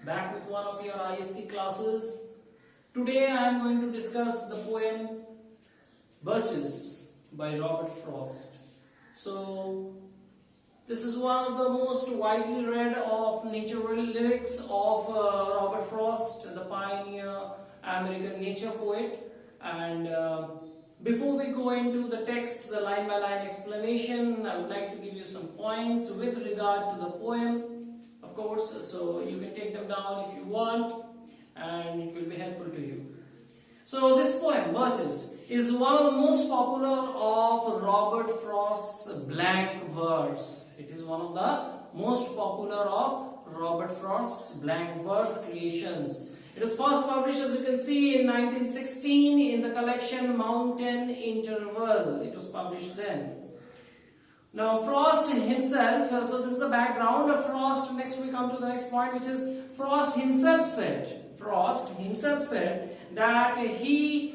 back with one of your ISC classes. Today I am going to discuss the poem Birches by Robert Frost. So this is one of the most widely read of natural lyrics of Robert Frost, the pioneer American nature poet. And before we go into the text, the line by line explanation, I would like to give you some points with regard to the poem, of course, so you can take them down if you want, and it will be helpful to you. So this poem, Birches, is one of the most popular of Robert Frost's blank verse. It is one of the most popular of Robert Frost's blank verse creations. It was first published, as you can see, in 1916 in the collection Mountain Interval. It was published then. Now Frost himself, so this is the background of Frost. Next we come to the next point, which is Frost himself said that he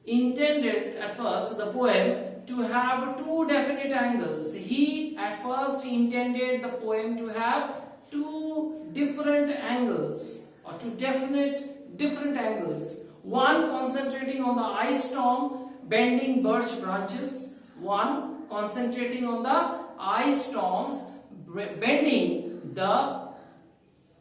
intended at first the poem to have two definite angles. He at first intended the poem to have two different angles, or two different angles. One concentrating on the ice storm bending birch branches. One concentrating on the ice storms bending the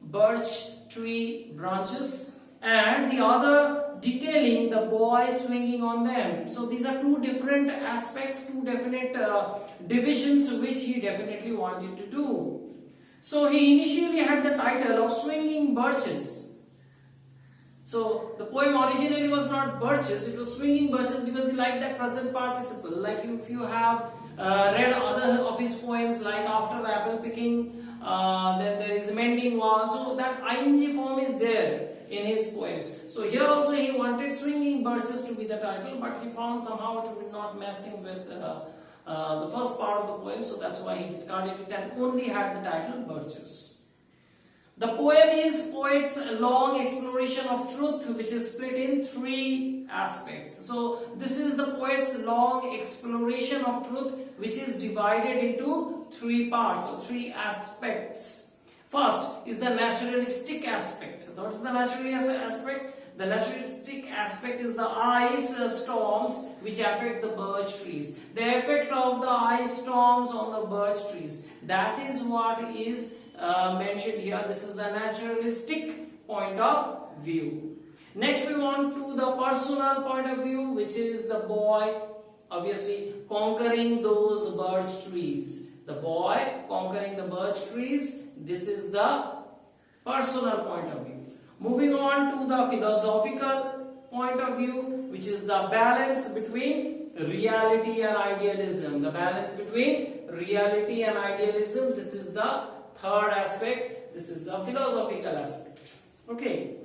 birch tree branches, and the other detailing the boy swinging on them. So these are two different aspects, two definite divisions which he definitely wanted to do. So he initially had the title of Swinging Birches. So the poem originally was not Birches, it was Swinging Birches, because he liked that present participle. Like if you have read other of his poems, like After Apple Picking, then there is Mending Wall, so that ing form is there in his poems. So here also he wanted Swinging Birches to be the title, but he found somehow it would not matching with the first part of the poem, so that's why he discarded it and only had the title Birches. The poem is poet's long exploration of truth, which is split in three aspects. So this is the poet's long exploration of truth, which is divided into three parts or three aspects. First is the naturalistic aspect. What is the naturalistic aspect? The naturalistic aspect is the ice storms which affect the birch trees. The effect of the ice storms on the birch trees. That is what is mentioned here. This is the naturalistic point of view. Next we want to the personal point of view, which is the boy obviously conquering those birch trees. The boy conquering the birch trees. This is the personal point of view. Moving on to the philosophical point of view, which is the balance between reality and idealism. The balance between reality and idealism. This is the third aspect. This is the philosophical aspect. Okay.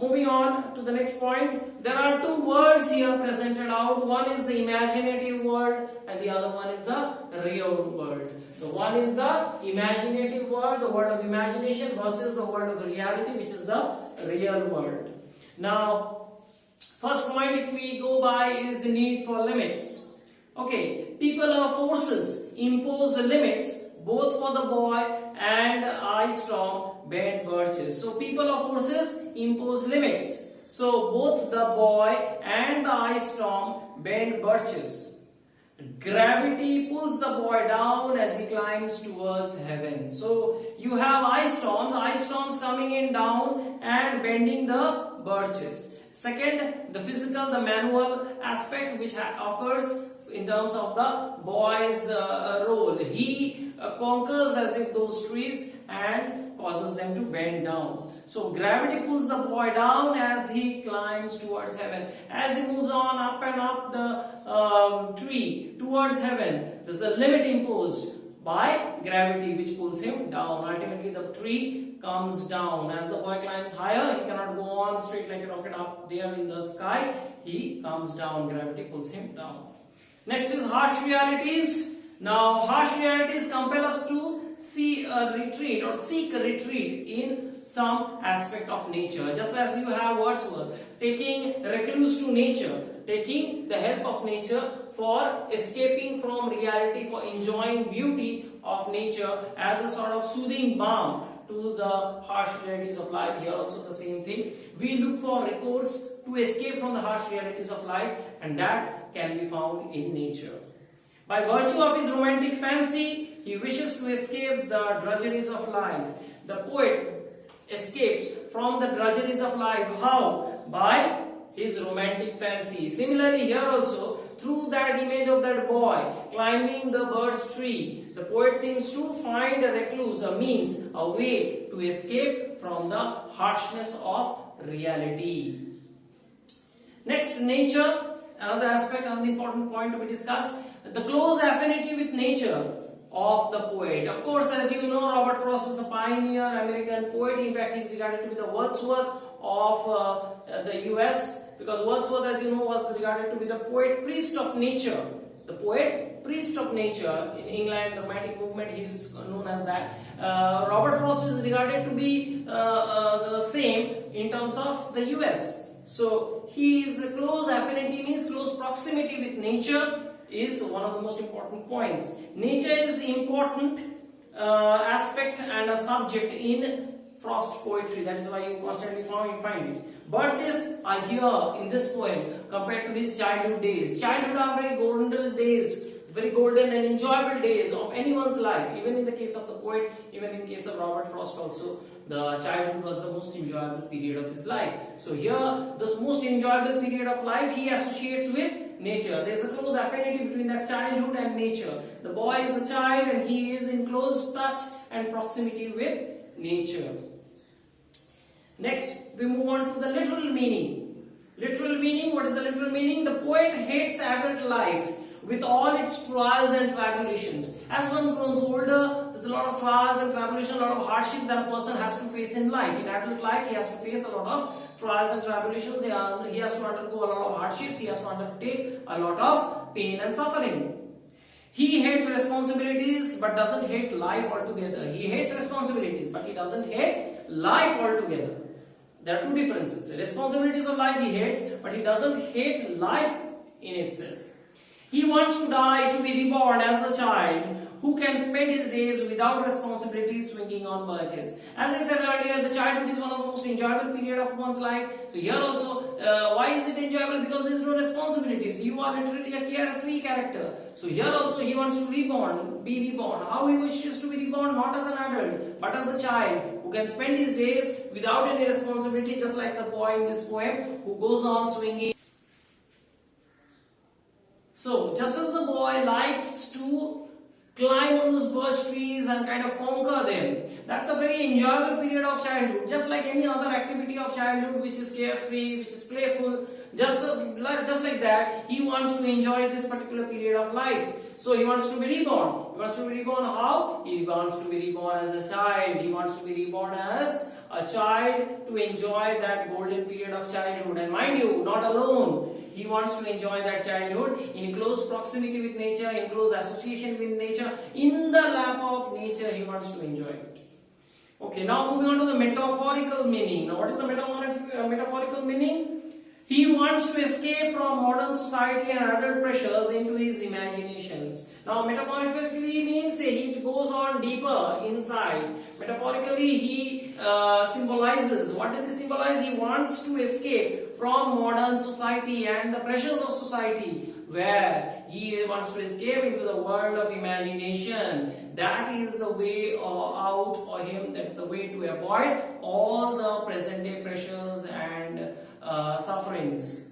Moving on to the next point. There are two worlds here presented out. One is the imaginative world and the other one is the real world. So one is the imaginative world, the world of imagination, versus the world of reality, which is the real world. Now, first point if we go by is the need for limits. Okay, people or forces impose limits both for the boy and ice storm bent birches. So people or forces impose limits. So both the boy and the ice storm bent birches. Gravity pulls the boy down as he climbs towards heaven. So you have ice storms coming in down and bending the birches. Second, the physical, the manual aspect which occurs in terms of the boy's role. He conquers as if those trees and causes them to bend down. So gravity pulls the boy down as he climbs towards heaven. As he moves on up and up the tree towards heaven, there's a limit imposed by gravity which pulls him down. Ultimately the tree comes down. As the boy climbs higher, he cannot go on straight like a rocket up there in the sky. He comes down. Gravity pulls him down. Next is harsh realities. Now harsh realities compel us to seek a retreat in some aspect of nature. Just as you have Wordsworth taking recluse to nature, taking the help of nature for escaping from reality, for enjoying beauty of nature as a sort of soothing balm to the harsh realities of life. Here also the same thing. We look for recourse to escape from the harsh realities of life, and that can be found in nature. By virtue of his romantic fancy, he wishes to escape the drudgeries of life. The poet escapes from the drudgeries of life. How? By his romantic fancy. Similarly, here also, through that image of that boy climbing the birch tree, the poet seems to find a recluse, a means, a way to escape from the harshness of reality. Next, nature. Another aspect, another important point to be discussed, the close affinity with nature of the poet. Of course, as you know, Robert Frost was a pioneer American poet. In fact, he is regarded to be the Wordsworth of the US, because Wordsworth, as you know, was regarded to be the poet priest of nature. The poet priest of nature in England, the romantic movement, he is known as that. Robert Frost is regarded to be the same in terms of the US. So his close affinity means close proximity with nature is one of the most important points. Nature is important aspect and a subject in Frost poetry. That is why you constantly find it. Birches are here in this poem compared to his childhood days. Childhood are very golden days, very golden and enjoyable days of anyone's life. Even in the case of the poet, even in case of Robert Frost also, the childhood was the most enjoyable period of his life. So here, this most enjoyable period of life he associates with nature. There is a close affinity between that childhood and nature. The boy is a child and he is in close touch and proximity with nature. Next, we move on to the literal meaning. Literal meaning, what is the literal meaning? The poet hates adult life with all its trials and tribulations. As one grows older, there's a lot of trials and tribulations, a lot of hardships that a person has to face in life. In adult life, he has to face a lot of trials and tribulations. He has to undergo a lot of hardships. He has to undertake a lot of pain and suffering. He hates responsibilities but doesn't hate life altogether. He hates responsibilities but he doesn't hate life altogether. There are two differences. The responsibilities of life he hates, but he doesn't hate life in itself. He wants to die to be reborn as a child who can spend his days without responsibilities swinging on birches. As I said earlier, the childhood is one of the most enjoyable period of one's life. So here also, why is it enjoyable? Because there is no responsibilities. You are literally a carefree character. So here also he wants to be reborn. How he wishes to be reborn? Not as an adult, but as a child who can spend his days without any responsibility, just like the boy in this poem who goes on swinging. So, just as the boy likes to climb on those birch trees and kind of conquer them, that's a very enjoyable period of childhood. Just like any other activity of childhood which is carefree, which is playful, just like that, he wants to enjoy this particular period of life. So, he wants to be reborn. He wants to be reborn how? He wants to be reborn as a child. He wants to be reborn as a child to enjoy that golden period of childhood. And mind you, not alone. He wants to enjoy that childhood in close proximity with nature, in close association with nature, in the lap of nature he wants to enjoy it. Okay, now moving on to the metaphorical meaning. Now what is the metaphorical meaning? He wants to escape from modern society and adult pressures into his imaginations. Now metaphorically means it goes on deeper inside. Metaphorically he symbolizes. What does he symbolize? He wants to escape from modern society and the pressures of society, where he wants to escape into the world of imagination. That is the way out for him. That is the way to avoid all the present day pressures and sufferings.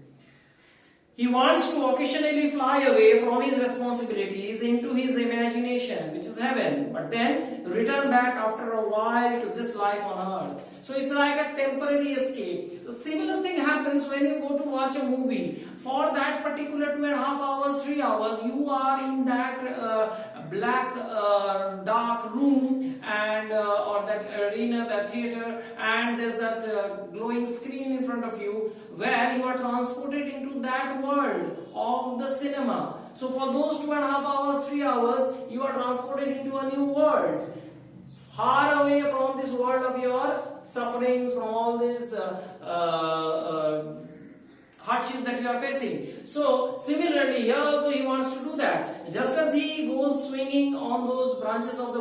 He wants to occasionally fly away from his responsibilities into his imagination, which is heaven, but then return back after a while to this life on earth. So it's like a temporary escape. The similar thing happens when you go to watch a movie. For that particular 2.5 hours, 3 hours, you are in that black dark room and or that arena, that theater, and there's that glowing screen in front of you, where you are transported into that world of the cinema. So for those 2.5 hours, 3 hours, you are transported into a new world, far away from this world of your sufferings, from all these hardships that you are facing. So similarly here also he wants to do that. Just as he goes swinging on those branches of the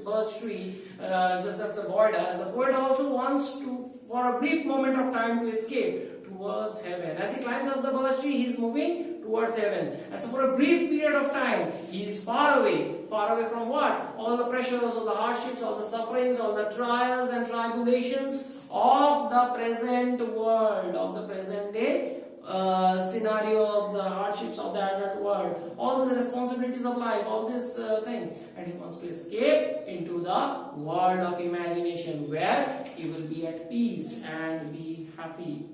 birch tree, just as the boy does, the poet also wants to, for a brief moment of time, to escape towards heaven. As he climbs up the birch tree, he is moving towards heaven. And so for a brief period of time, he is far away from what? All the pressures, all the hardships, all the sufferings, all the trials and tribulations of the present world, of the present day scenario, of the hardships of the adult world, all these responsibilities of life, all these things, and he wants to escape into the world of imagination where he will be at peace and be happy.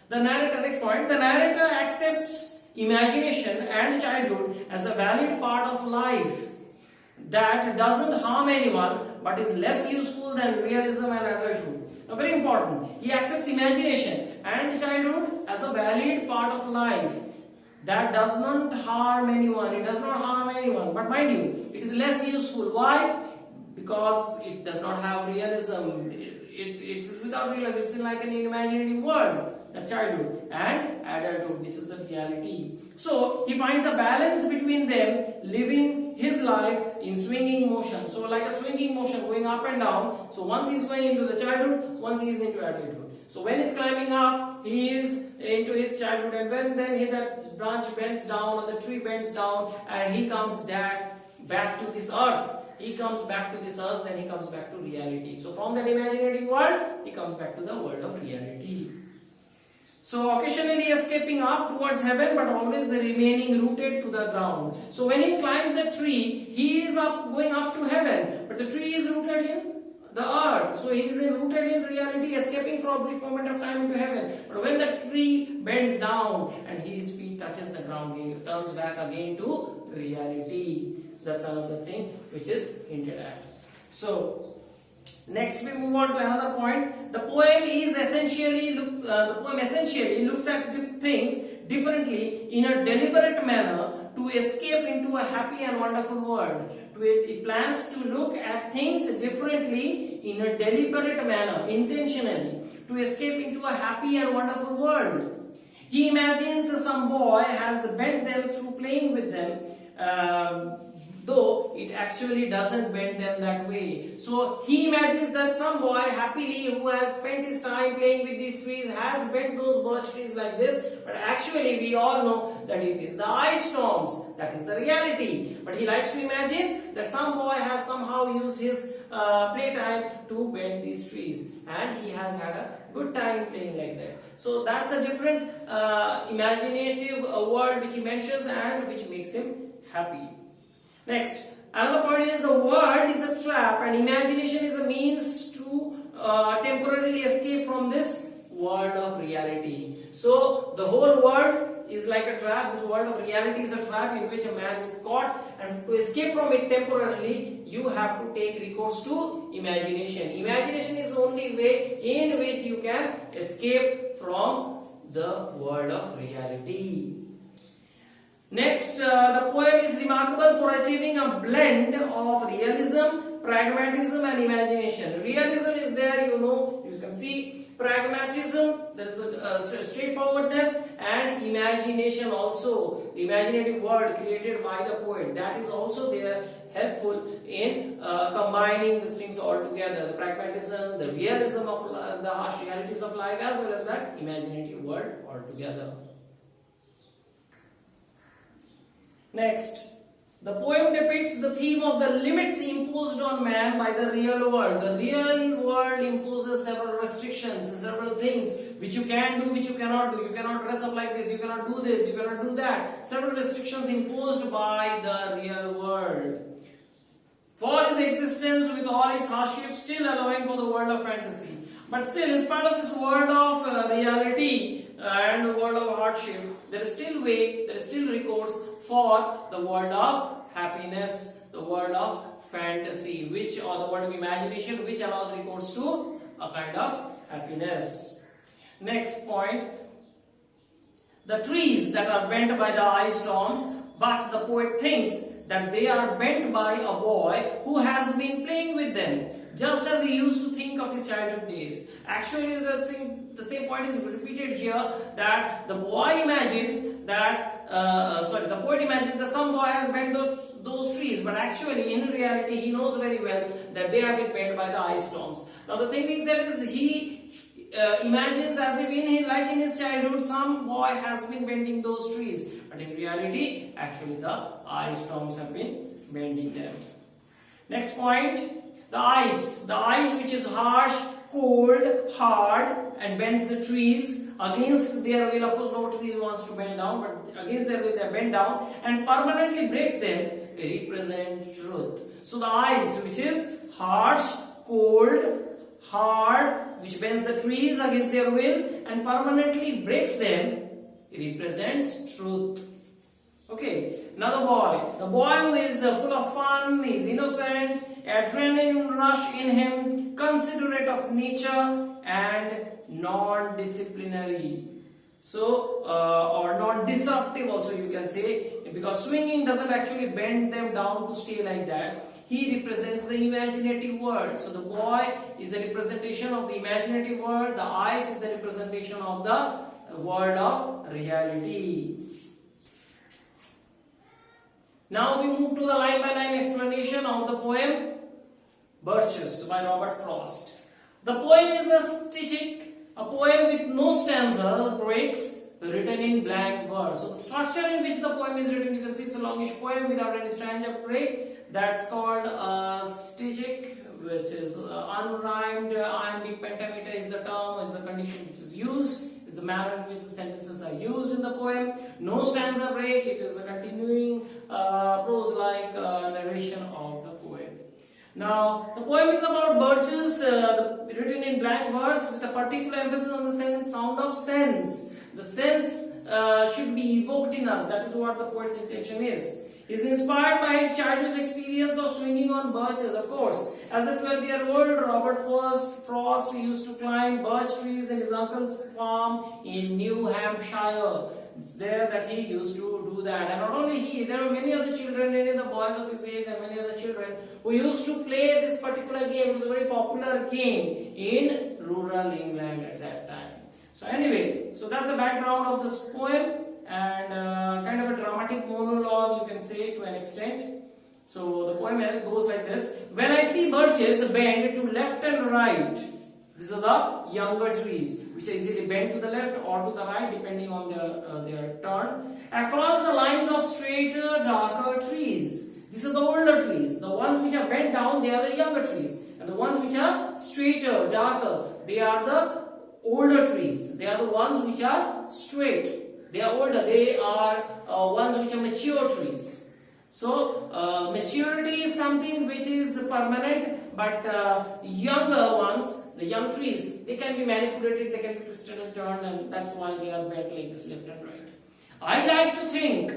The narrator, next point, the narrator accepts imagination and childhood as a valid part of life that doesn't harm anyone but is less useful than realism and adulthood. Now, very important, he accepts imagination and childhood as a valid part of life that does not harm anyone. It does not harm anyone, but mind you, it is less useful. Why? Because it does not have realism. It's without realism. It's like an imaginative world. The childhood and adulthood. This is the reality. So he finds a balance between them, living his life in swinging motion. So like a swinging motion, going up and down. So once he's going into the childhood, once he is into adulthood. So when he's climbing up, he is into his childhood, and when then that branch bends down or the tree bends down, and he comes back to this earth. He comes back to this earth, then he comes back to reality. So from that imaginative world, he comes back to the world of reality. So occasionally escaping up towards heaven, but always remaining rooted to the ground. So when he climbs the tree, he is going up to heaven, but the tree is rooted in the earth. So he is rooted in reality, escaping for a brief moment of time into heaven. But when the tree bends down and his feet touches the ground, he turns back again to reality. That's another thing which is hinted at. So next we move on to another point. The poem essentially looks at things differently in a deliberate manner to escape into a happy and wonderful world. It plans to look at things differently in a deliberate manner, intentionally, to escape into a happy and wonderful world. He imagines some boy has bent them through playing with them, though it actually doesn't bend them that way. So he imagines that some boy happily, who has spent his time playing with these trees, has bent those birch trees like this, but actually we all know that it is the ice storms. That is the reality. But he likes to imagine that some boy has somehow used his playtime to bend these trees, and he has had a good time playing like that. So that's a different imaginative word which he mentions and which makes him happy. Next, another point is the world is a trap and imagination is a means to temporarily escape from this world of reality. So the whole world is like a trap. This world of reality is a trap in which a man is caught, and to escape from it temporarily, you have to take recourse to imagination. Imagination is the only way in which you can escape from the world of reality. Next, the poem is remarkable for achieving a blend of realism, pragmatism and imagination. Realism is there, you can see. Pragmatism, there is a straightforwardness, and imagination also. The imaginative world created by the poet, that is also there, helpful in combining these things all together. The pragmatism, the realism of the harsh realities of life, as well as that imaginative world all together. Next, the poem depicts the theme of the limits imposed on man by the real world. The real world imposes several restrictions, several things which you can do, which you cannot do. You cannot dress up like this, you cannot do this, you cannot do that. Several restrictions imposed by the real world. For his existence with all its hardships, still allowing for the world of fantasy. But still, in spite of this world of reality and the world of hardship, there is still recourse for the world of happiness, the world of fantasy, or the world of imagination, which allows recourse to a kind of happiness. Next point, the trees that are bent by the ice storms, but the poet thinks that they are bent by a boy who has been playing with them. just as he used to think of his childhood days. Actually, the same point is repeated here, that the boy imagines that, the poet imagines that some boy has bent those trees, but actually in reality he knows very well that they have been bent by the ice storms. Now the thing being said is, he imagines as if in his childhood some boy has been bending those trees, but in reality actually the ice storms have been bending them. Next point, the ice which is harsh, cold, hard, and bends the trees against their will. Of course no tree wants to bend down, but against their will they bend down and permanently breaks them, represent truth. So the ice which is harsh, cold, hard, which bends the trees against their will and permanently breaks them, represents truth. Okay, another boy. The boy who is full of fun, is innocent, adrenaline rush in him, considerate of nature, and non-disciplinary. So, or non-disruptive also you can say, because swinging doesn't actually bend them down to stay like that. He represents the imaginative world. So the boy is a representation of the imaginative world. The ice is the representation of the world of reality. Now we move to the line-by-line explanation of the poem Birches by Robert Frost. The poem is a stygic, a poem with no stanza, breaks, written in blank verse. So the structure in which the poem is written, you can see it's a longish poem without any stanza break. That's called a stygic, which is unrhymed. Iambic pentameter is the term, is the condition which is used, is the manner in which the sentences are used in the poem. No stanza break, it is a continuing prose-like narration of the poem. Now, the poem is about birches, written in blank verse with a particular emphasis on the sound of sense. The sense should be evoked in us. That is what the poet's intention is. He is inspired by his childhood experience of swinging on birches, of course. As a 12-year-old, Robert Frost used to climb birch trees in his uncle's farm in New Hampshire. It's there that he used to do that. And not only he, there were many other children, many other boys of his age and many other children who used to play this particular game. It was a very popular game in rural England at that time. So anyway, so that's the background of this poem, and kind of a dramatic monologue, you can say, to an extent. So the poem goes like this. When I see birches bend to left and right, these are the younger trees which are easily bent to the left or to the right depending on their turn, across the lines of straighter, darker trees. These are the older trees. The ones which are bent down, they are the younger trees, and the ones which are straighter, darker, they are the older trees. They are the ones which are straight. They are older. They are ones which are mature trees. So maturity is something which is permanent, but younger ones, the young trees, they can be manipulated, they can be twisted and turned, and that's why they are bent like this, left and right. I like to think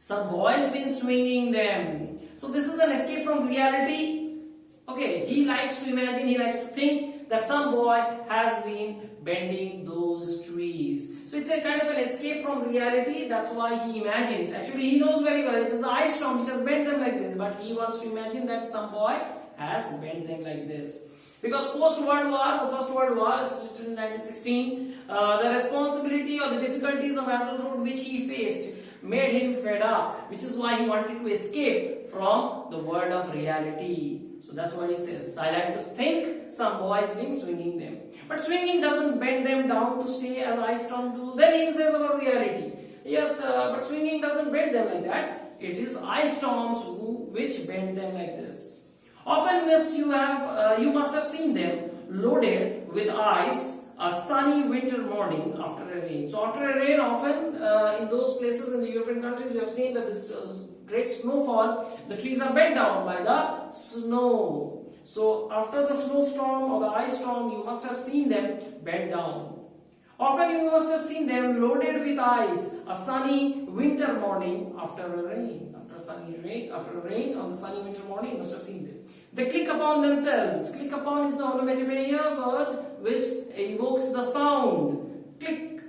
some boy's been swinging them. So this is an escape from reality. Okay, he likes to imagine, he likes to think that some boy has been bending those trees. So it's a kind of an escape from reality. That's why he imagines. Actually, he knows very well it is the ice storm which has bent them like this, but he wants to imagine that some boy has bent them like this. Because post-World War, the First World War, it's written in 1916, the responsibility or the difficulties of adulthood which he faced made him fed up, which is why he wanted to escape from the world of reality. So that's what he says. I like to think some boys been swinging them. But swinging doesn't bend them down to stay as ice storm do. Then he says about reality. Yes, but swinging doesn't bend them like that. It is ice storms which bend them like this. Often you must have seen them loaded with ice a sunny winter morning after a rain. So after a rain, often in those places in the European countries, you have seen that this great snowfall, the trees are bent down by the snow. So after the snowstorm or the ice storm, you must have seen them bent down. Often you must have seen them loaded with ice a sunny winter morning after a rain. After a rain on the sunny winter morning, you must have seen them. They click upon themselves. Click upon is the onomatopoeia word which evokes the sound. Click,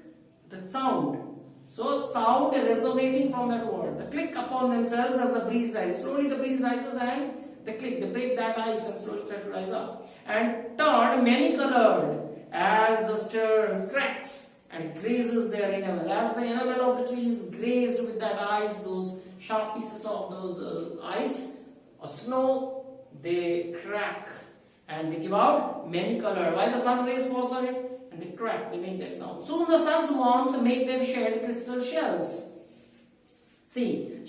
that sound. So sound resonating from that word. The click upon themselves as the breeze rises. Slowly the breeze rises and They click, they break that ice and slowly try to rise up. And third, many colored, as the stem cracks and grazes their enamel. As the enamel of the tree is grazed with that ice, those sharp pieces of those ice or snow, they crack and they give out many color. While the sun rays falls on it, and they crack, they make that sound. Soon the sun's warmth make them shed crystal shells. See,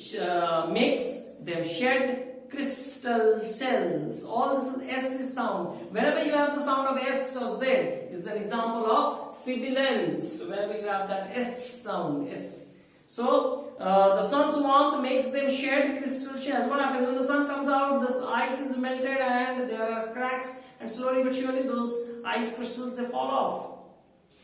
makes them shed crystal shells. All this is S is sound. Whenever you have the sound of S or Z, is an example of sibilance. Whenever you have that S sound, S. So, the sun's warmth makes them shed crystal shells. What happens when the sun comes out? This ice is melted and there are cracks, and slowly but surely those ice crystals, they fall off.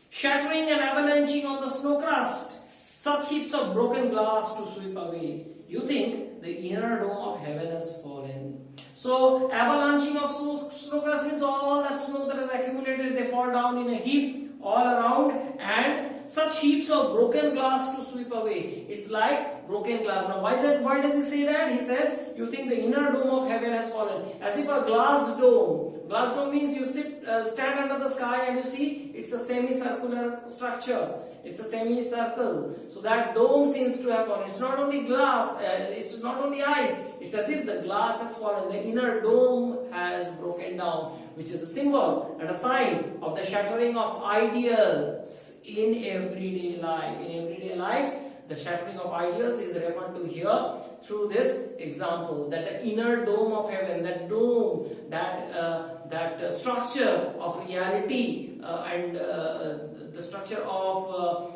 Shattering and avalanching on the snow crust, such heaps of broken glass to sweep away. You think the inner dome of heaven has fallen. So, avalanching of snow crust means all that snow that is accumulated, they fall down in a heap all around, and such heaps of broken glass to sweep away. It's like broken glass. Now, why does he say that? He says, you think the inner dome of heaven has fallen. As if a glass dome. Glass dome means you stand under the sky and you see it's a semicircular structure. It's a semicircle. So that dome seems to have fallen. It's not only glass, it's not only ice. It's as if the glass has fallen. The inner dome has broken down, which is a symbol and a sign of the shattering of ideals in everyday life. In everyday life, the shattering of ideals is referred to here through this example, that the inner dome of heaven, that dome, that structure of reality and the structure of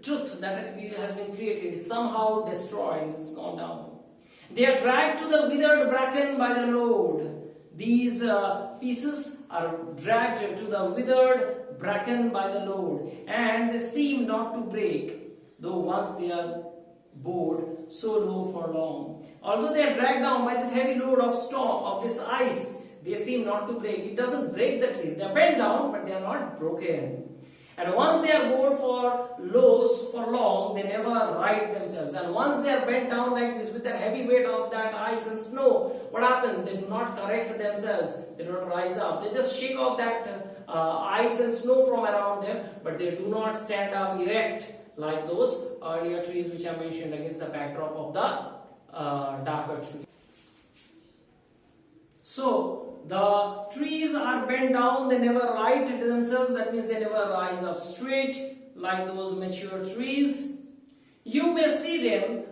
truth that has been created is somehow destroyed and it's gone down. They are dragged to the withered bracken by the load. These pieces are dragged to the withered bracken by the load, and they seem not to break, though once they are bored so low for long. Although they are dragged down by this heavy load of storm, of this ice, they seem not to break. It doesn't break the trees. They are bent down, but they are not broken. And once they are bored for long, they never right themselves. And once they are bent down like this with the heavy weight of that ice and snow, what happens? They do not correct themselves. They do not rise up. They just shake off that ice and snow from around them, but they do not stand up erect like those earlier trees which I mentioned against the backdrop of the darker tree. So, the trees are bent down, they never right themselves, that means they never rise up straight like those mature trees. You may see them,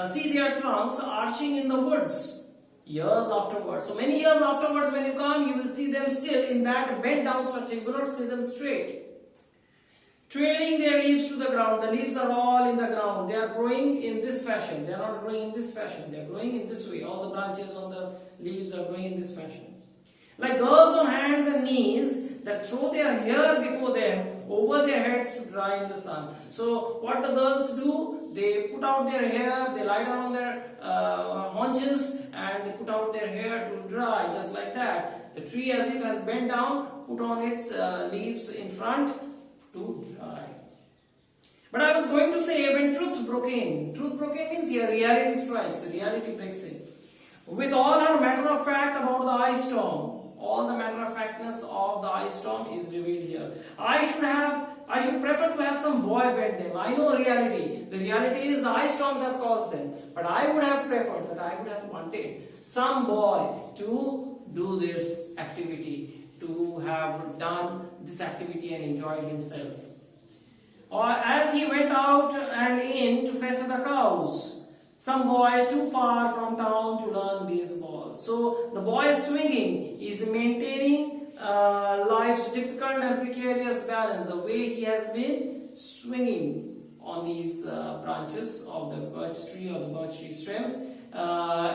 see their trunks arching in the woods years afterwards. So many years afterwards when you come, you will see them still in that bent down structure, you will not see them straight. Trailing their leaves to the ground, the leaves are all in the ground, they are growing in this fashion, they are not growing in this fashion, they are growing in this way, all the branches on the leaves are growing in this fashion. Like girls on hands and knees that throw their hair before them over their heads to dry in the sun. So what the girls do, they put out their hair, they lie down on their haunches and they put out their hair to dry, just like that. The tree as if has bent down, put on its leaves in front to dry. But I was going to say, when truth broke in means here reality strikes, reality breaks in. With all her matter of fact about the ice storm, all the matter of factness of the ice storm is revealed here. I should prefer to have some boy bend them. I know reality. The reality is the ice storms have caused them. But I would have preferred, that I would have wanted some boy to do this activity, to have done this activity and enjoyed himself. Or as he went out and in to fetch the cows, some boy too far from town to learn baseball. So the boy is swinging, is maintaining life's difficult and precarious balance. The way he has been swinging on these branches of the birch tree or the birch tree stems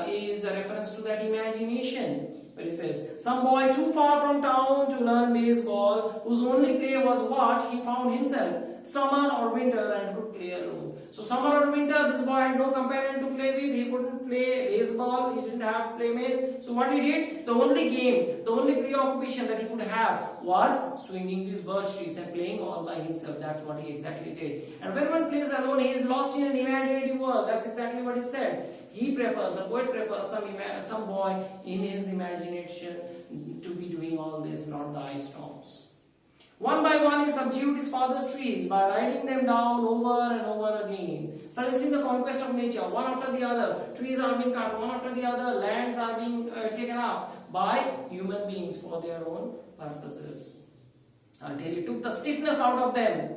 is a reference to that imagination. Where he says, some boy too far from town to learn baseball, whose only play was what he found himself, summer or winter, and could play alone. So summer or winter, this boy had no companion to play with, he couldn't play baseball, he didn't have playmates. So what he did, the only game, the only preoccupation that he could have was swinging these birch trees and playing all by himself. That's what he exactly did. And when one plays alone, he is lost in an imaginative world. That's exactly what he said. the poet prefers some boy in his imagination to be doing all this, not the ice storms. One by one he subdued his father's trees by riding them down over and over again, suggesting the conquest of nature. One after the other, trees are being cut, one after the other, lands are being taken up by human beings for their own purposes. Until he took the stiffness out of them,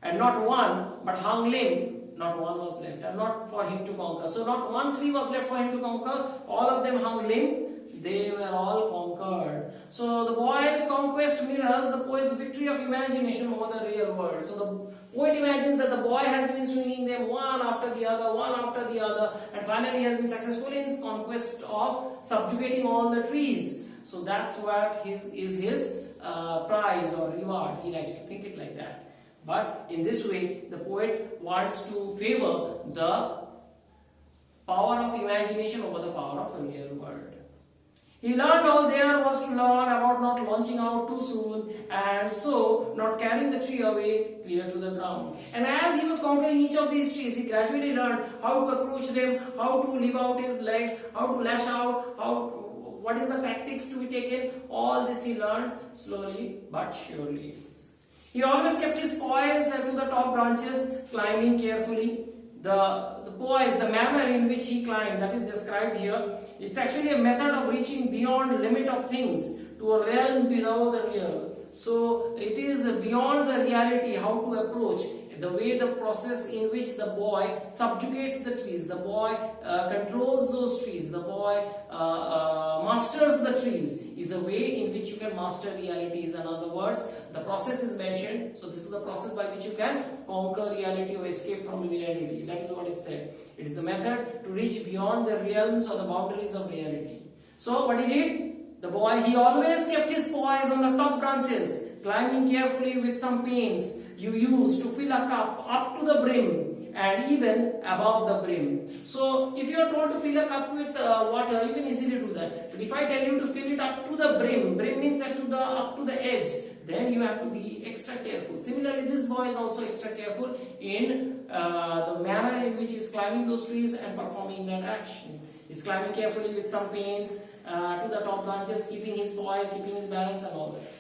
and not one but hung limb, not one was left, and not for him to conquer. So not one tree was left for him to conquer, all of them hung limb. They were all conquered. So the boy's conquest mirrors the poet's victory of imagination over the real world. So the poet imagines that the boy has been swinging them one after the other, and finally has been successful in conquest of subjugating all the trees. So that's what is his prize or reward. He likes to think it like that. But in this way, the poet wants to favor the power of imagination over the power of the real world. He learned all there was to learn about not launching out too soon, and so not carrying the tree away clear to the ground. And as he was conquering each of these trees, he gradually learned how to approach them, how to leave out his legs, how to lash out, what is the tactics to be taken. All this he learned slowly but surely. He always kept his poise to the top branches, climbing carefully. The poise, the manner in which he climbed, that is described here. It's actually a method of reaching beyond limit of things to a realm below the real. So it is beyond the reality how to approach. The way, the process in which the boy subjugates the trees, the boy controls those trees, the boy masters the trees, is a way in which you can master realities. In other words, the process is mentioned. So this is the process by which you can conquer reality or escape from reality. That is what is said. It is a method to reach beyond the realms or the boundaries of reality. So what he did? The boy, he always kept his poise on the top branches, climbing carefully with some pains you use to fill a cup up to the brim and even above the brim. So if you are told to fill a cup with water, you can easily do that. But if I tell you to fill it up to the brim means up to the edge, then you have to be extra careful. Similarly, this boy is also extra careful in the manner in which he is climbing those trees and performing that action. He is climbing carefully with some pains to the top branches, keeping his poise, keeping his balance and all that.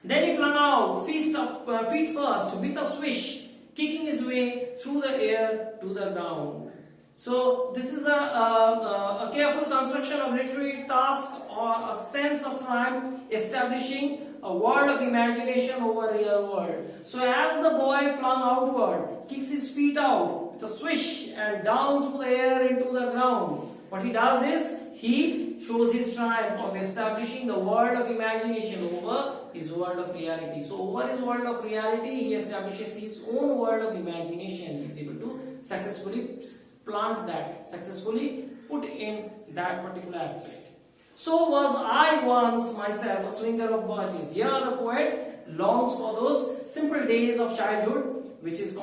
Then he flung out, feet first, with a swish, kicking his way through the air to the ground. So this is a careful construction of literary task or a sense of triumph, establishing a world of imagination over real world. So as the boy flung outward, kicks his feet out with a swish and down through the air into the ground, what he does is he shows his triumph of establishing the world of imagination over his world of reality. So over his world of reality, he establishes his own world of imagination. He is able to successfully plant that, successfully put in that particular aspect. So was I once myself a swinger of birches. Here the poet longs for those simple days of childhood, which is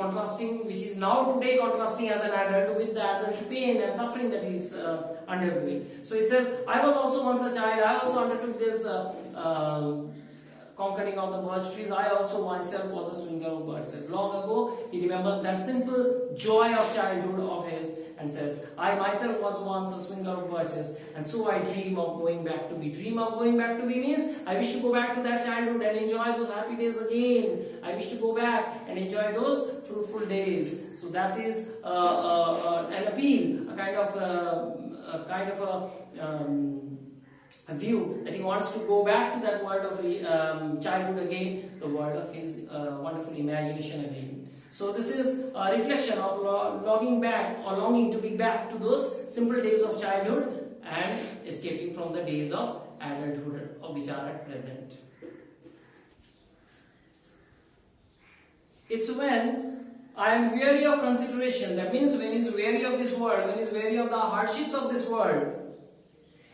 now today contrasting as an adult with the adult pain and suffering that he is undergoing. So he says, I was also once a child, I also undertook this conquering of the birch trees. I also myself was a swinger of birches. Long ago, he remembers that simple joy of childhood of his and says, I myself was once a swinger of birches, and so I dream of going back to be. Dream of going back to be means I wish to go back to that childhood and enjoy those happy days again. I wish to go back and enjoy those fruitful days. So that is an appeal, a kind of a view that he wants to go back to that world of childhood again, the world of his wonderful imagination again. So this is a reflection of longing to be back to those simple days of childhood and escaping from the days of adulthood which are at present. It's when I am weary of consideration, that means when he is weary of this world, when he is weary of the hardships of this world,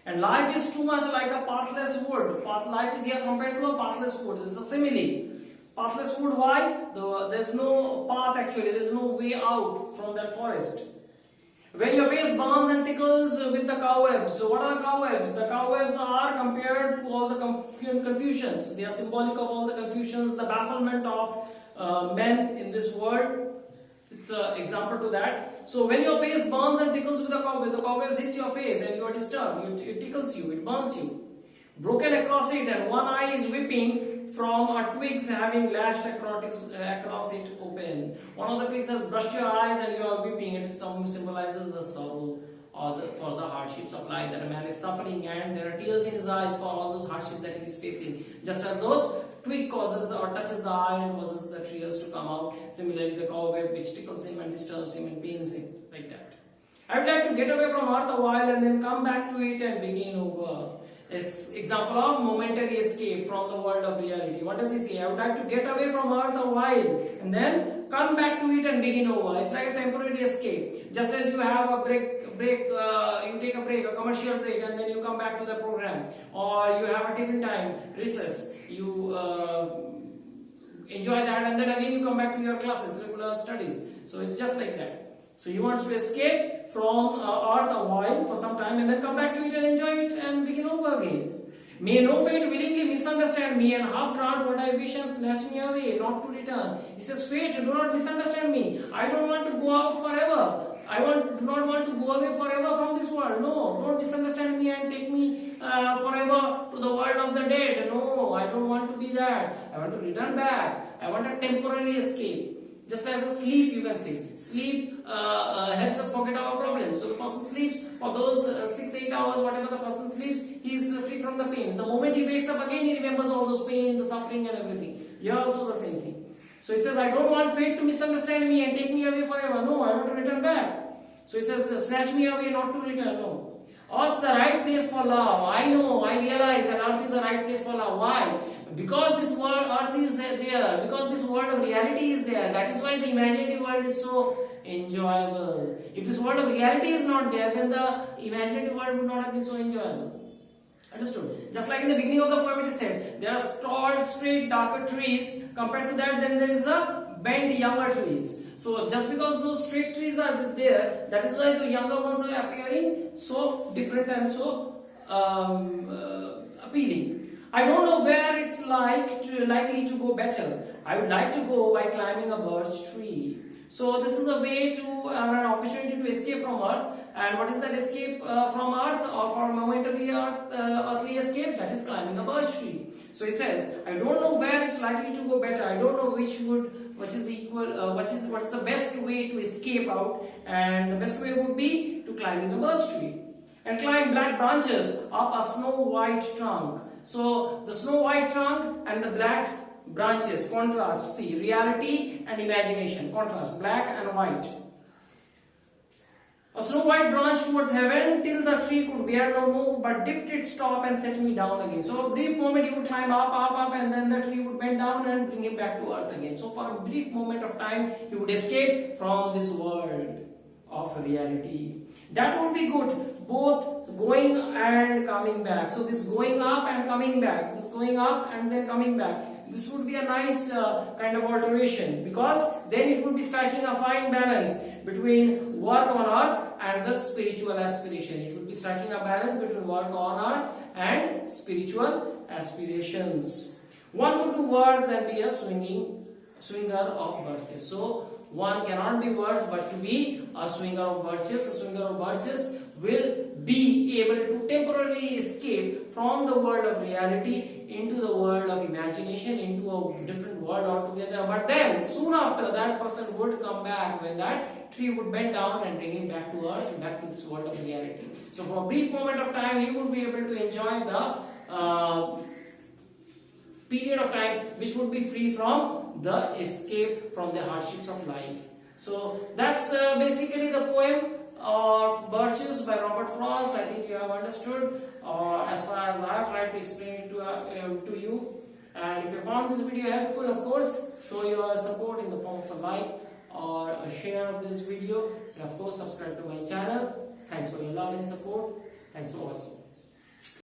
and life is too much like a pathless wood. Life is here compared to a pathless wood. This is a simile. Pathless wood, why? There is no path actually, there is no way out from that forest. When your face burns and tickles with the cobwebs. So what are the cobwebs? The cobwebs are compared to all the confusions. They are symbolic of all the confusions, the bafflement of men in this world. It's an example to that. So when your face burns and tickles with the cobwebs hits your face and you are disturbed, it tickles you, it burns you. Broken across it, and one eye is weeping from a twigs having lashed across it open. One of the twigs has brushed your eyes and you are weeping. It symbolizes the sorrow or for the hardships of life, that a man is suffering and there are tears in his eyes for all those hardships that he is facing. Just as those twig causes or touches the eye and causes the tears to come out, similarly the cobweb which tickles him and disturbs him and pains him, like that. I would like to get away from earth a while and then come back to it and begin over. Example of momentary escape from the world of reality. What does he say? I would like to get away from earth a while and then come back to it and begin over. It's like a temporary escape. Just as you have a you take a break, a commercial break, and then you come back to the program, or you have a tiffin time, recess, you enjoy that, and then again you come back to your classes, regular studies. So it's just like that. So he wants to escape from earth a while for some time and then come back to it and enjoy it and begin over again. May no fate willingly misunderstand me and half grant what I wish and snatch me away, not to return. He says, fate, do not misunderstand me. I don't want to go out forever. Do not want to go away forever from this world. No, don't misunderstand me and take me forever to the world of the dead. No, I don't want to be that. I want to return back. I want a temporary escape. Just as a sleep, you can say. Sleep helps us forget our problems. So the person sleeps for those 6-8 hours, whatever the person sleeps, he is free from the pains. The moment he wakes up again, he remembers all those pains, the suffering and everything. Here also the same thing. So he says, I don't want fate to misunderstand me and take me away forever. No, I want to return back. So he says, snatch me away, not to return. No. Earth's the right place for love. I know, I realize that earth is the right place for love. Why? Because this world, earth is there, because this world of reality is there. That is why the imaginative world is so enjoyable. If this world of reality is not there, then the imaginative world would not have been so enjoyable. Understood? Just like in the beginning of the poem it is said, there are tall, straight, darker trees. Compared to that, then there is the bent, younger trees. So just because those straight trees are there, that is why the younger ones are appearing so different and so appealing. I don't know where it's likely to go better. I would like to go by climbing a birch tree. So this is a way to an opportunity to escape from earth. And what is that escape from earth or from momentary earthly escape? That is climbing a birch tree. So he says, I don't know where it's likely to go better. I don't know what is the best way to escape out, and the best way would be to climbing a birch tree and climb black branches up a snow white trunk. So the snow white trunk and the black branches contrast. See, reality and imagination contrast, black and white. A snow white branch towards heaven till the tree could bear no more, but dipped its top and set me down again. So a brief moment he would climb up, and then the tree would bend down and bring him back to earth again. So for a brief moment of time, he would escape from this world of reality. That would be good, both going and coming back. So this going up and coming back, this going up and then coming back. This would be a nice kind of alteration, because then it would be striking a fine balance between work on earth and the spiritual aspiration. It would be striking a balance between work on earth and spiritual aspirations. One could do worse than be a swinger of birches. So one cannot be worse but to be a swinger of birches. A swinger of birches will be able to temporarily escape from the world of reality into the world of imagination, into a different world altogether. But then soon after, that person would come back when that tree would bend down and bring him back to earth, back to this world of reality. So for a brief moment of time, he would be able to enjoy the period of time which would be free from the escape from the hardships of life. So that's basically the poem of Birches by Robert Frost. I think you have understood, as far as I have tried to explain it to you. And if you found this video helpful, of course, show your support in the form of a like or a share of this video, and of course subscribe to my channel. Thanks for your love and support. Thanks for watching.